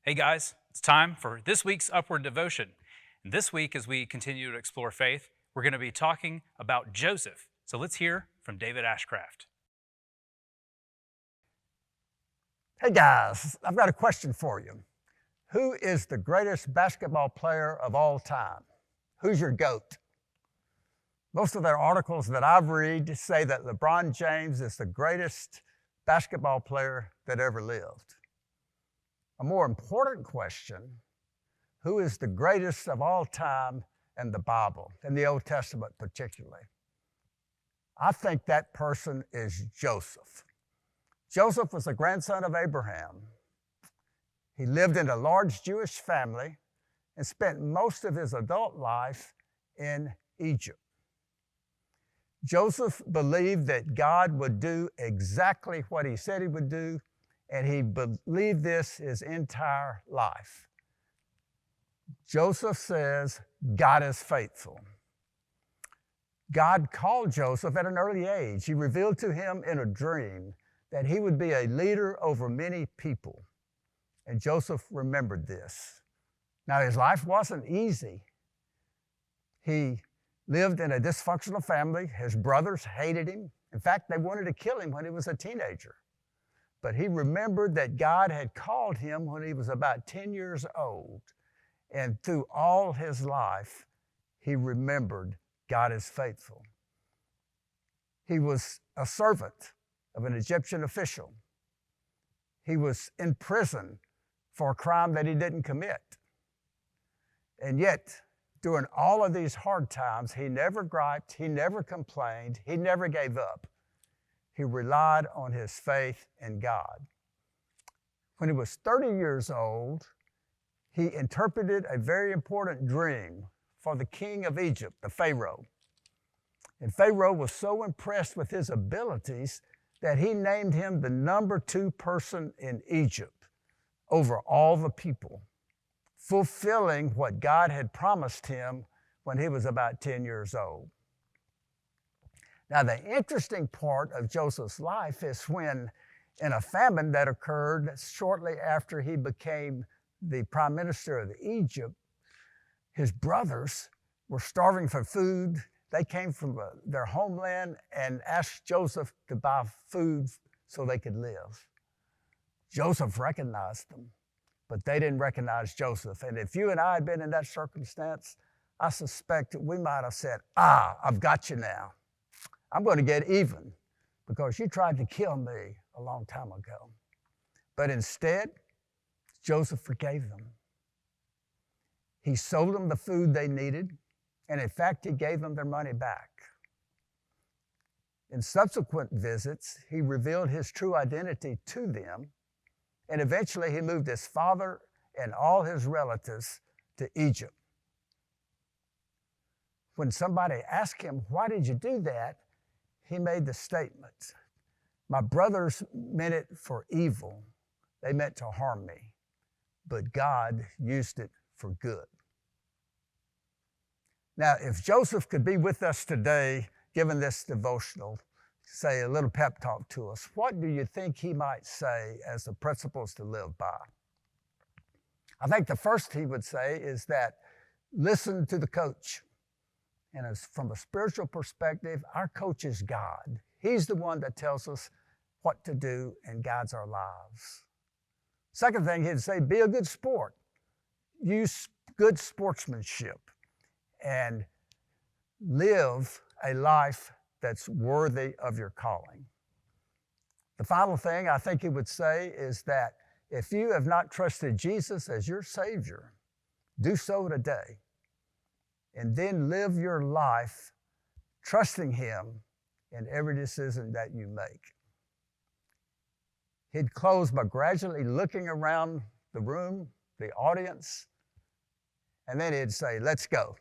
Hey guys, it's time for this week's Upward Devotion. And this week, as we continue to explore faith, we're going to be talking about Joseph. So let's hear from David Ashcraft. Hey guys, I've got a question for you. Who is the greatest basketball player of all time? Who's your GOAT? Most of their articles that I've read say that LeBron James is the greatest basketball player that ever lived. A more important question, who is the greatest of all time in the Bible, in the Old Testament particularly? I think that person is Joseph. Joseph was the grandson of Abraham. He lived in a large Jewish family and spent most of his adult life in Egypt. Joseph believed that God would do exactly what he said he would do, and he believed this his entire life. Joseph says, God is faithful. God called Joseph at an early age. He revealed to him in a dream that he would be a leader over many people. And Joseph remembered this. Now, his life wasn't easy. He lived in a dysfunctional family. His brothers hated him. In fact, they wanted to kill him when he was a teenager. But he remembered that God had called him when he was about 10 years old. And through all his life, he remembered God is faithful. He was a servant of an Egyptian official. He was in prison for a crime that he didn't commit. And yet, during all of these hard times, he never griped, he never complained, he never gave up. He relied on his faith in God. When he was 30 years old, he interpreted a very important dream for the king of Egypt, the Pharaoh. And Pharaoh was so impressed with his abilities that he named him the number 2 person in Egypt over all the people, fulfilling what God had promised him when he was about 10 years old. Now, the interesting part of Joseph's life is when, in a famine that occurred shortly after he became the prime minister of Egypt, his brothers were starving for food. They came from their homeland and asked Joseph to buy food so they could live. Joseph recognized them, but they didn't recognize Joseph. And if you and I had been in that circumstance, I suspect that we might have said, I've got you now. I'm going to get even because you tried to kill me a long time ago. But instead, Joseph forgave them. He sold them the food they needed, and in fact, he gave them their money back. In subsequent visits, he revealed his true identity to them, and eventually he moved his father and all his relatives to Egypt. When somebody asked him, why did you do that? He made the statement, my brothers meant it for evil. They meant to harm me, but God used it for good. Now, if Joseph could be with us today, given this devotional, say a little pep talk to us, what do you think he might say as the principles to live by? I think the first he would say is that listen to the coach. And as from a spiritual perspective, our coach is God. He's the one that tells us what to do and guides our lives. Second thing he'd say, be a good sport. Use good sportsmanship and live a life that's worthy of your calling. The final thing I think he would say is that if you have not trusted Jesus as your Savior, do so today. And then live your life trusting him in every decision that you make. He'd close by gradually looking around the room, the audience, and then he'd say, let's go.